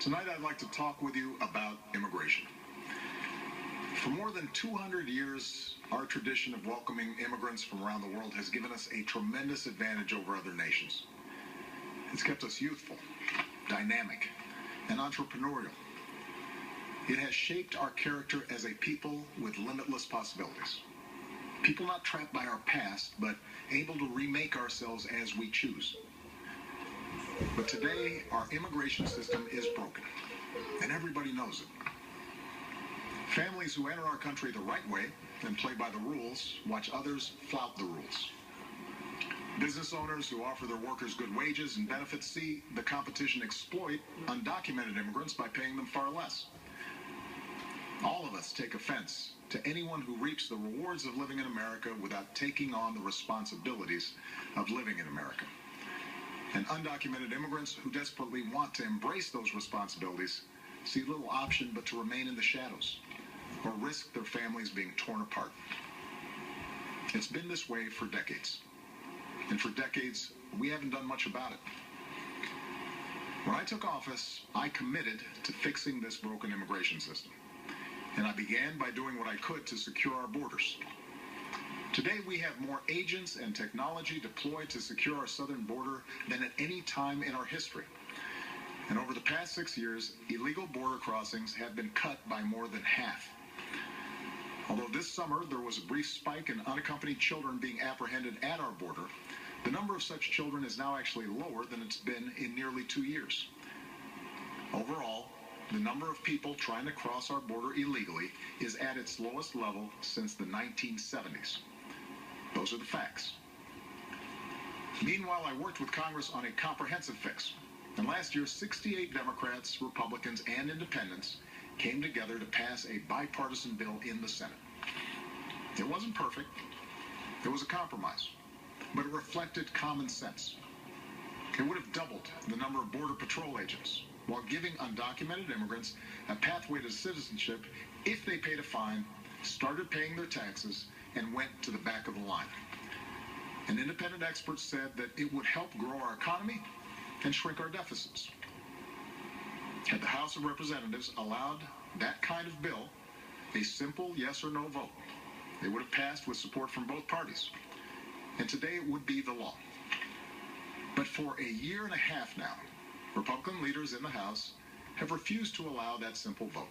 Tonight I'd like to talk with you about immigration. For more than 200 years, our tradition of welcoming immigrants from around the world has given us a tremendous advantage over other nations. It's kept us youthful, dynamic, and entrepreneurial. It has shaped our character as a people with limitless possibilities. People not trapped by our past, but able to remake ourselves as we choose. But today, our immigration system is broken, and everybody knows it. Families who enter our country the right way and play by the rules watch others flout the rules. Business owners who offer their workers good wages and benefits see the competition exploit undocumented immigrants by paying them far less. All of us take offense to anyone who reaps the rewards of living in America without taking on the responsibilities of living in America. And undocumented immigrants who desperately want to embrace those responsibilities see little option but to remain in the shadows or risk their families being torn apart. It's been this way for decades. And for decades, we haven't done much about it. When I took office, I committed to fixing this broken immigration system. And I began by doing what I could to secure our borders. Today, we have more agents and technology deployed to secure our southern border than at any time in our history. And over the past 6 years, illegal border crossings have been cut by more than half. Although this summer there was a brief spike in unaccompanied children being apprehended at our border, the number of such children is now actually lower than it's been in nearly 2 years. Overall, the number of people trying to cross our border illegally is at its lowest level since the 1970s. Those are the facts. Meanwhile, I worked with Congress on a comprehensive fix. And last year, 68 Democrats, Republicans, and Independents came together to pass a bipartisan bill in the Senate. It wasn't perfect. It was a compromise. But it reflected common sense. It would have doubled the number of Border Patrol agents while giving undocumented immigrants a pathway to citizenship if they paid a fine, started paying their taxes, and went to the back of the line. And independent experts said that it would help grow our economy and shrink our deficits. Had the House of Representatives allowed that kind of bill, a simple yes or no vote, it would have passed with support from both parties. And today it would be the law. But for a year and a half now, Republican leaders in the House have refused to allow that simple vote.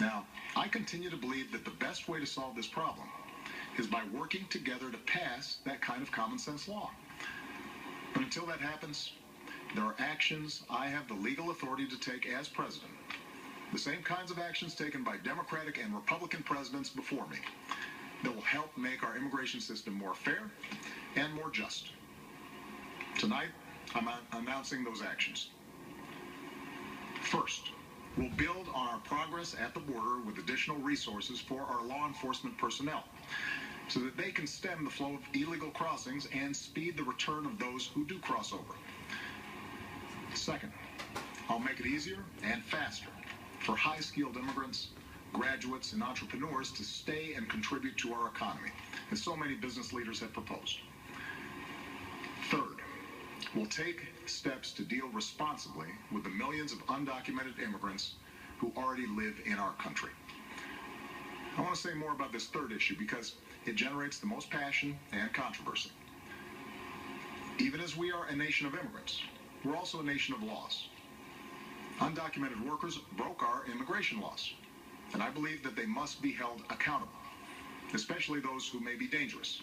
Now, I continue to believe that the best way to solve this problem is by working together to pass that kind of common sense law. But until that happens, there are actions I have the legal authority to take as president, the same kinds of actions taken by Democratic and Republican presidents before me, that will help make our immigration system more fair and more just. Tonight, I'm announcing those actions. First, we'll build on our progress at the border with additional resources for our law enforcement personnel so that they can stem the flow of illegal crossings and speed the return of those who do cross over. Second, I'll make it easier and faster for high-skilled immigrants, graduates, and entrepreneurs to stay and contribute to our economy, as so many business leaders have proposed. Third, we'll take steps to deal responsibly with the millions of undocumented immigrants who already live in our country. I want to say more about this third issue because it generates the most passion and controversy. Even as we are a nation of immigrants, we're also a nation of laws. Undocumented workers broke our immigration laws, and I believe that they must be held accountable, especially those who may be dangerous.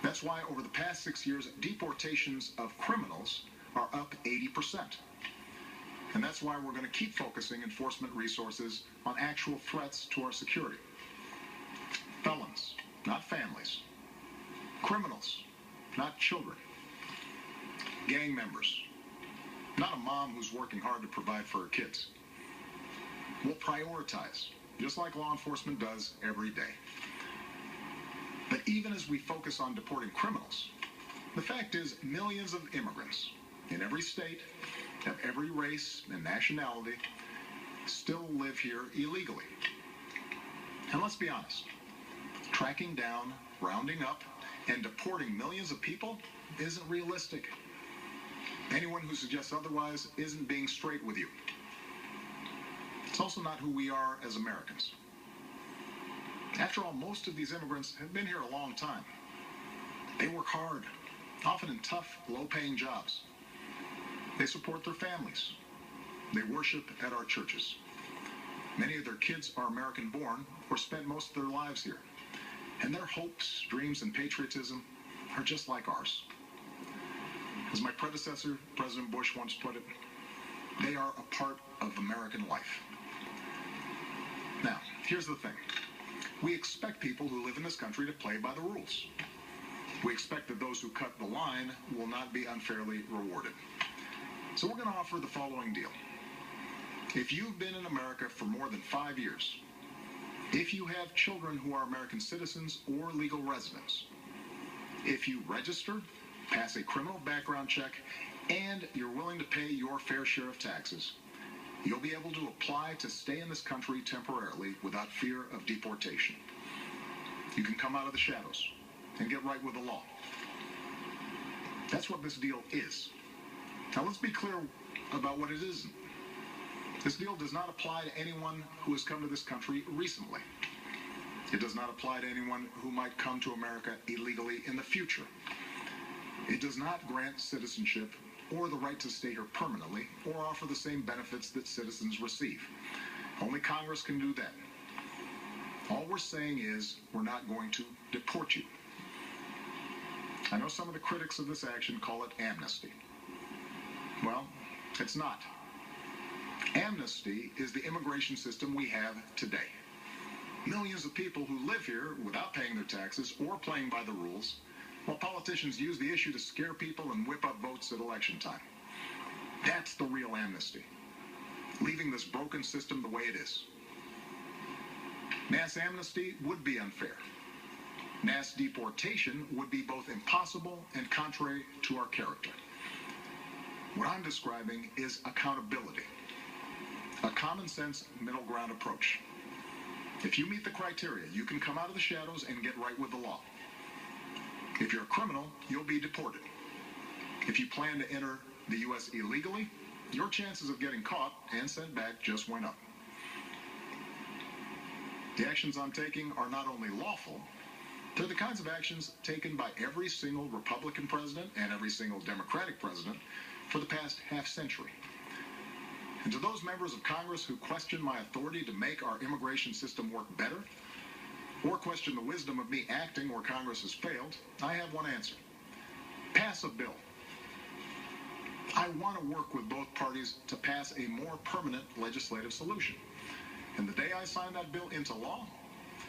That's why over the past 6 years, deportations of criminals are up 80%. And that's why we're going to keep focusing enforcement resources on actual threats to our security. Felons, not families. Criminals, not children. Gang members, not a mom who's working hard to provide for her kids. We'll prioritize, just like law enforcement does every day. But even as we focus on deporting criminals, the fact is millions of immigrants in every state, of every race and nationality, still live here illegally. And let's be honest, tracking down, rounding up, and deporting millions of people isn't realistic. Anyone who suggests otherwise isn't being straight with you. It's also not who we are as Americans. After all, most of these immigrants have been here a long time. They work hard, often in tough, low-paying jobs. They support their families. They worship at our churches. Many of their kids are American-born or spent most of their lives here. And their hopes, dreams, and patriotism are just like ours. As my predecessor, President Bush, once put it, they are a part of American life. Now, here's the thing. We expect people who live in this country to play by the rules. We expect that those who cut the line will not be unfairly rewarded. So we're going to offer the following deal. If you've been in America for more than 5 years, if you have children who are American citizens or legal residents, if you register, pass a criminal background check, and you're willing to pay your fair share of taxes, you'll be able to apply to stay in this country temporarily without fear of deportation. You can come out of the shadows and get right with the law. That's what this deal is. Now let's be clear about what it isn't. This deal does not apply to anyone who has come to this country recently. It does not apply to anyone who might come to America illegally in the future. It does not grant citizenship or the right to stay here permanently or offer the same benefits that citizens receive. Only Congress can do that. All we're saying is we're not going to deport you. I know some of the critics of this action call it amnesty. Well, it's not. Amnesty is the immigration system we have today. Millions of people who live here without paying their taxes or playing by the rules, while politicians use the issue to scare people and whip up votes at election time. That's the real amnesty. Leaving this broken system the way it is. Mass amnesty would be unfair. Mass deportation would be both impossible and contrary to our character. What I'm describing is accountability. A common sense middle ground approach. If you meet the criteria, you can come out of the shadows and get right with the law. If you're a criminal, you'll be deported. If you plan to enter the U.S. illegally, your chances of getting caught and sent back just went up. The actions I'm taking are not only lawful, they're the kinds of actions taken by every single Republican president and every single Democratic president for the past half-century. And to those members of Congress who question my authority to make our immigration system work better, or question the wisdom of me acting where Congress has failed, I have one answer. Pass a bill. I want to work with both parties to pass a more permanent legislative solution. And the day I sign that bill into law,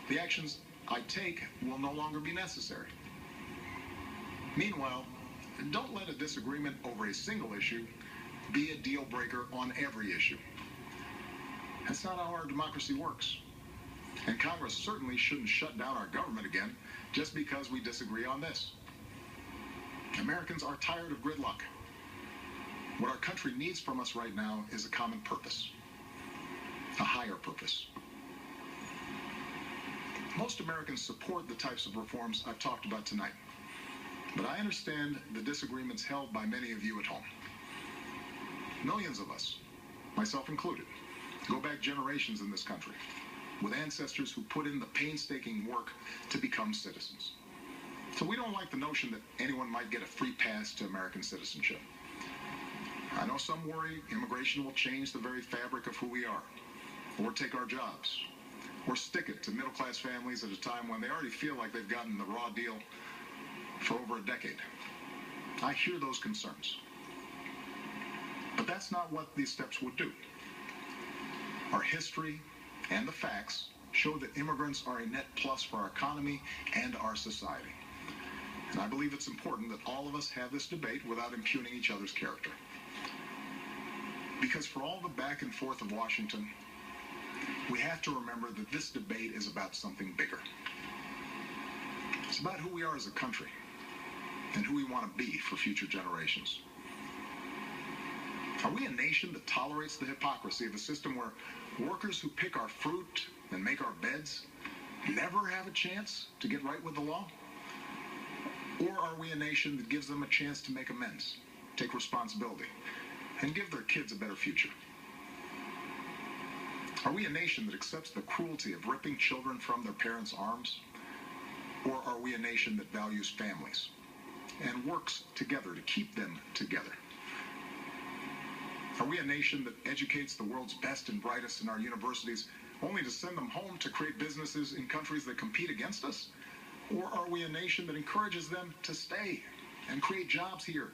the actions I take will no longer be necessary. Meanwhile, don't let a disagreement over a single issue be a deal breaker on every issue. That's not how our democracy works. And Congress certainly shouldn't shut down our government again just because we disagree on this. Americans are tired of gridlock. What our country needs from us right now is a common purpose, a higher purpose. Most Americans support the types of reforms I've talked about tonight, but I understand the disagreements held by many of you at home. Millions of us, myself included, go back generations in this country with ancestors who put in the painstaking work to become citizens. So we don't like the notion that anyone might get a free pass to American citizenship. I know some worry immigration will change the very fabric of who we are, or take our jobs, or stick it to middle-class families at a time when they already feel like they've gotten the raw deal for over a decade. I hear those concerns. But that's not what these steps would do. Our history and the facts show that immigrants are a net plus for our economy and our society. And I believe it's important that all of us have this debate without impugning each other's character. Because for all the back and forth of Washington, we have to remember that this debate is about something bigger. It's about who we are as a country and who we want to be for future generations. Are we a nation that tolerates the hypocrisy of a system where workers who pick our fruit and make our beds never have a chance to get right with the law? Or are we a nation that gives them a chance to make amends, take responsibility, and give their kids a better future? Are we a nation that accepts the cruelty of ripping children from their parents' arms? Or are we a nation that values families and works together to keep them together? Are we a nation that educates the world's best and brightest in our universities only to send them home to create businesses in countries that compete against us? Or are we a nation that encourages them to stay and create jobs here